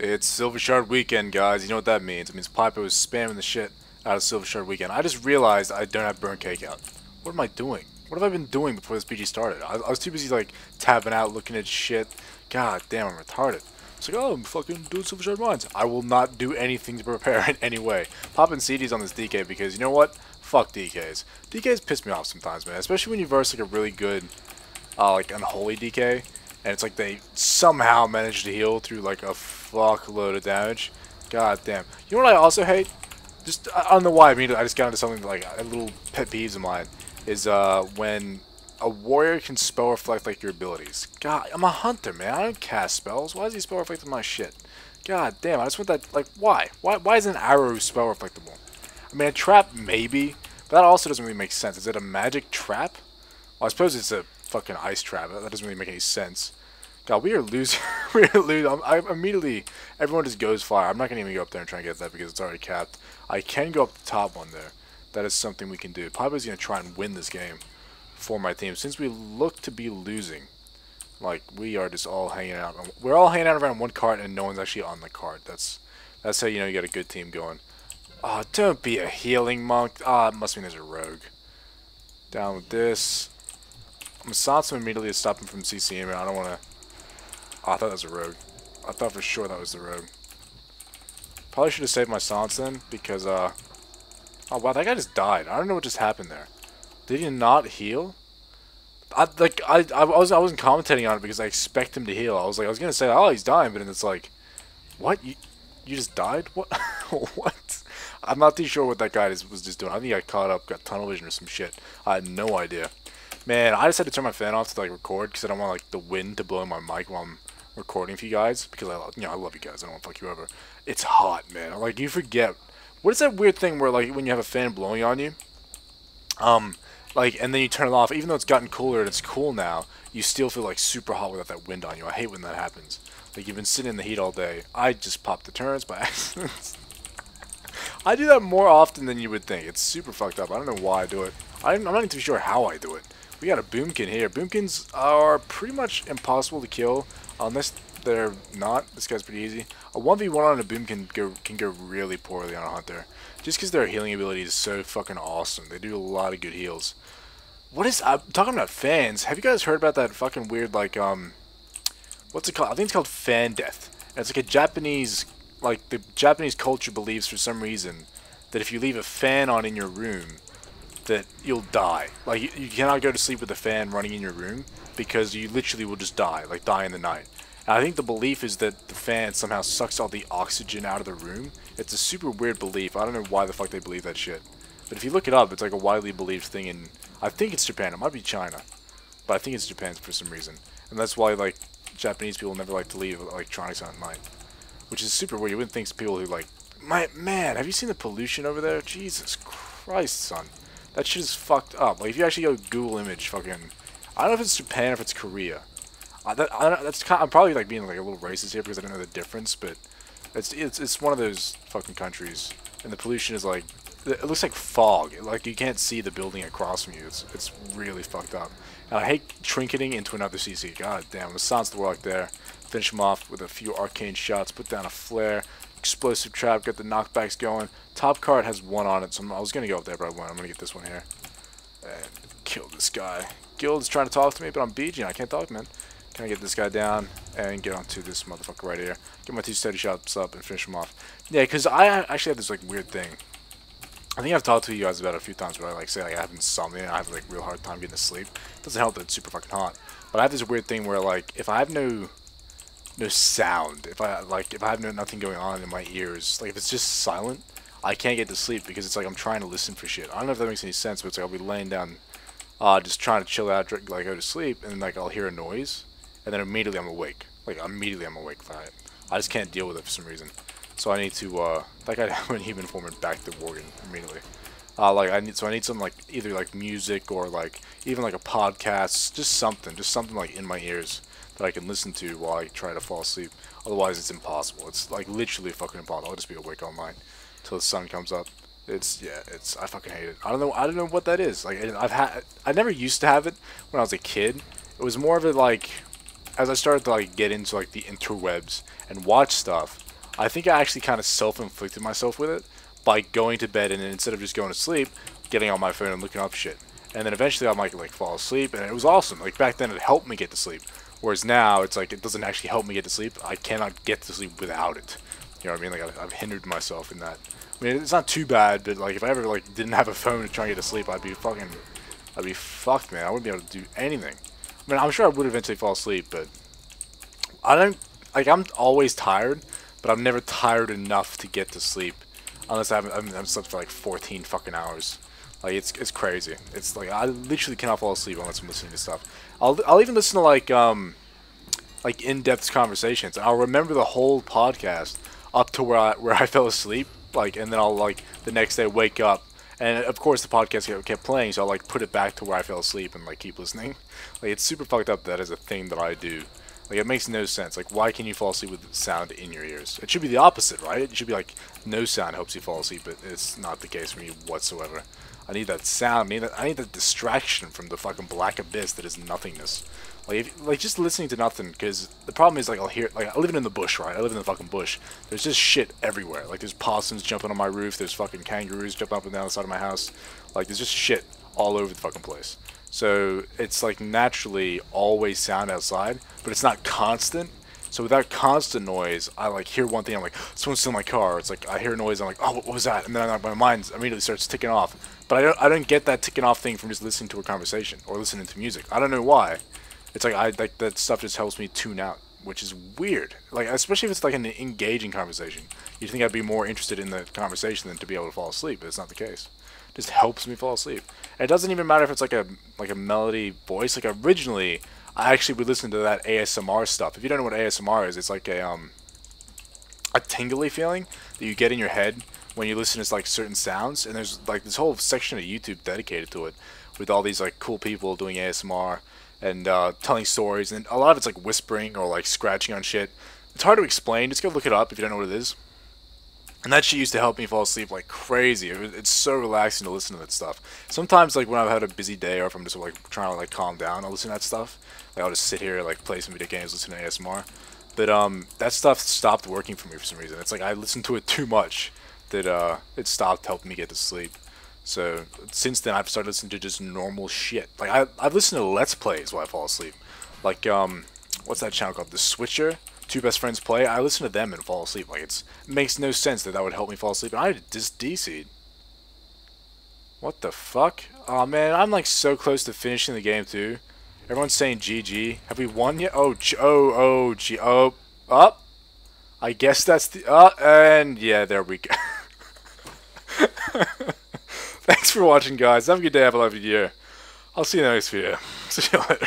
It's Silver Shard Weekend, guys. You know what that means. It means Pypo is spamming the shit out of Silver Shard Weekend. I just realized I don't have burnt cake out. What am I doing? What have I been doing before this PG started? I was too busy, like, tapping out, looking at shit. God damn, I'm retarded. It's like, oh, I'm fucking doing Silver Shard Mines. I will not do anything to prepare in any way. Popping CDs on this DK because, you know what? Fuck DKs. DKs piss me off sometimes, man. Especially when you verse, like, a really good, like, unholy DK. And it's like they somehow managed to heal through like a fuckload of damage. God damn. You know what I also hate? Just, I don't know why, I mean, I just got into something like a little pet peeves of mine. Is when a warrior can spell reflect like your abilities. God, I'm a hunter, man. I don't cast spells. Why is he spell reflecting my shit? God damn, I just want that, like, why? Why is an arrow spell reflectable? I mean, a trap maybe, but that also doesn't really make sense. Is it a magic trap? Well, I suppose it's a fucking ice trap. That doesn't really make any sense. God, we are losing. We are losing. I immediately, everyone just goes fire. I'm not going to even go up there and try and get that because it's already capped. I can go up the top one there. That is something we can do. Pypo's going to try and win this game for my team. Since we look to be losing, like, we are just all hanging out. We're all hanging out around one cart and no one's actually on the cart. That's how you know you got a good team going. Oh, don't be a healing monk. Ah, it must mean there's a rogue. Down with this. I'm going to sauce him immediately to stop him from CCing me. I don't want to... Oh, I thought that was a rogue. I thought for sure that was the rogue. Probably should have saved my silence then, because, Oh, wow, that guy just died. I don't know what just happened there. Did he not heal? I wasn't commentating on it because I expect him to heal. I was going to say, oh, he's dying, but then it's like, what? You just died? What? What? I'm not too sure what that guy was just doing. I think he got caught up, got tunnel vision or some shit. I had no idea. Man, I just had to turn my fan off to, like, record because I don't want, like, the wind to blow in my mic while I'm recording for you guys because I love you guys. I don't want to fuck you over. It's hot, man. Like, you forget. What is that weird thing where, like, when you have a fan blowing on you, like, and then you turn it off, even though it's gotten cooler and it's cool now, you still feel, like, super hot without that wind on you. I hate when that happens. Like, you've been sitting in the heat all day. I just popped the turrets by accident. I do that more often than you would think. It's super fucked up. I don't know why I do it. I'm not even too sure how I do it. We got a boomkin here. Boomkins are pretty much impossible to kill unless they're not. This guy's pretty easy. A 1v1 on a boomkin can go really poorly on a hunter. Just because their healing ability is so fucking awesome. They do a lot of good heals. What is... I'm talking about fans. Have you guys heard about that fucking weird, like, what's it called? I think it's called fan death. And it's like a Japanese... Like, the Japanese culture believes for some reason that if you leave a fan on in your room, that you'll die. Like, you cannot go to sleep with a fan running in your room because you literally will just die, like die in the night. And I think the belief is that the fan somehow sucks all the oxygen out of the room. It's a super weird belief. I don't know why the fuck they believe that shit. But if you look it up, it's like a widely believed thing in... I think it's Japan. It might be China. But I think it's Japan for some reason. And that's why, like, Japanese people never like to leave electronics on at night. Which is super weird. You wouldn't think people who, like... Man, have you seen the pollution over there? Jesus Christ, son. That shit is fucked up. Like, if you actually go Google image fucking... I don't know if it's Japan or if it's Korea. I'm probably, like, being, like, a little racist here because I don't know the difference, but... It's one of those fucking countries. And the pollution is, like... It looks like fog. Like, you can't see the building across from you. It's really fucked up. And I hate trinketing into another CC. God damn. Let's silence the warlock there. Finish him off with a few arcane shots. Put down a flare. Explosive trap. Get the knockbacks going. Top card has one on it, so I was going to go up there, but I won't. I'm going to get this one here. And kill this guy. Guild is trying to talk to me, but I'm BG and I can't talk, man. Can I get this guy down and get onto this motherfucker right here? Get my 2 steady shots up and finish him off. Yeah, because I actually have this, like, weird thing. I think I've talked to you guys about it a few times where I, like, say, like, I have insomnia and I have, like, real hard time getting to sleep. It doesn't help that it's super fucking hot. But I have this weird thing where, like, if I have no sound, if I have nothing going on in my ears, like, if it's just silent, I can't get to sleep because it's like I'm trying to listen for shit. I don't know if that makes any sense, but it's like I'll be laying down, just trying to chill out, like, go to sleep, and then, like, I'll hear a noise, and then immediately I'm awake. Like, immediately I'm awake. I just can't deal with it for some reason. So I need to, that guy went human form and back to Worgen immediately. Like, I need some, like, either, like, music or, like, even, like, a podcast, just something, like, in my ears that I can listen to while I try to fall asleep. Otherwise, it's impossible. It's, like, literally fucking impossible. I'll just be awake all night till the sun comes up. I fucking hate it. I don't know what that is. Like, I never used to have it when I was a kid. It was more of a, like, as I started to, like, get into, like, the interwebs and watch stuff, I think I actually kind of self-inflicted myself with it by going to bed and instead of just going to sleep, getting on my phone and looking up shit. And then eventually I might like fall asleep, and it was awesome. Like back then it helped me get to sleep. Whereas now it's like it doesn't actually help me get to sleep. I cannot get to sleep without it. You know what I mean? Like I've hindered myself in that. I mean, it's not too bad, but like if I ever like didn't have a phone to try and get to sleep, I'd be fucked, man. I wouldn't be able to do anything. I mean, I'm sure I would eventually fall asleep, but I don't, like, I'm always tired, but I'm never tired enough to get to sleep, unless I haven't slept for like 14 fucking hours. Like, it's crazy. It's like, I literally cannot fall asleep unless I'm listening to stuff. I'll even listen to like in-depth conversations, and I'll remember the whole podcast up to where I fell asleep, like, and then I'll, like, the next day wake up, and of course the podcast kept playing, so I'll, like, put it back to where I fell asleep and, like, keep listening. Like, it's super fucked up that is a thing that I do. Like, it makes no sense. Like, why can you fall asleep with sound in your ears? It should be the opposite, right? It should be like, no sound helps you fall asleep, but it's not the case for me whatsoever. I need that sound. I need that distraction from the fucking black abyss that is nothingness. Like just listening to nothing, because the problem is, like, I'll hear, like, I live in the bush, right? I live in the fucking bush. There's just shit everywhere. Like, there's possums jumping on my roof. There's fucking kangaroos jumping up and down the side of my house. Like, there's just shit all over the fucking place. So it's like naturally always sound outside, but it's not constant. So without constant noise, I like hear one thing, I'm like, someone's still in my car. It's like I hear a noise, I'm like, oh, what was that? And then my mind immediately starts ticking off. But I don't get that ticking off thing from just listening to a conversation or listening to music. I don't know why. It's like like that stuff just helps me tune out, which is weird. Like, especially if it's like an engaging conversation. You'd think I'd be more interested in the conversation than to be able to fall asleep, but it's not the case. It just helps me fall asleep. And it doesn't even matter if it's like a melody voice. Like, originally, I actually would listen to that ASMR stuff. If you don't know what ASMR is, it's like a tingly feeling that you get in your head when you listen to like certain sounds. And there's like this whole section of YouTube dedicated to it, with all these like cool people doing ASMR and telling stories. And a lot of it's like whispering or like scratching on shit. It's hard to explain. Just go look it up if you don't know what it is. And that shit used to help me fall asleep like crazy. It's so relaxing to listen to that stuff. Sometimes, like, when I've had a busy day or if I'm just like trying to like calm down, I'll listen to that stuff. Like, I'll just sit here, like, play some video games, listen to ASMR. But that stuff stopped working for me for some reason. It's like I listened to it too much that it stopped helping me get to sleep. So since then, I've started listening to just normal shit. Like, I've listened to Let's Plays while I fall asleep. Like, what's that channel called? The Switcher? Two Best Friends Play. I listen to them and fall asleep. Like, it makes no sense that would help me fall asleep. And I just DC'd. What the fuck? Oh man, I'm like so close to finishing the game too. Everyone's saying GG. Have we won yet? Oh, up. I guess that's the and yeah, there we go. Thanks for watching, guys. Have a good day. Have a lovely year. I'll see you in the next video. See you later.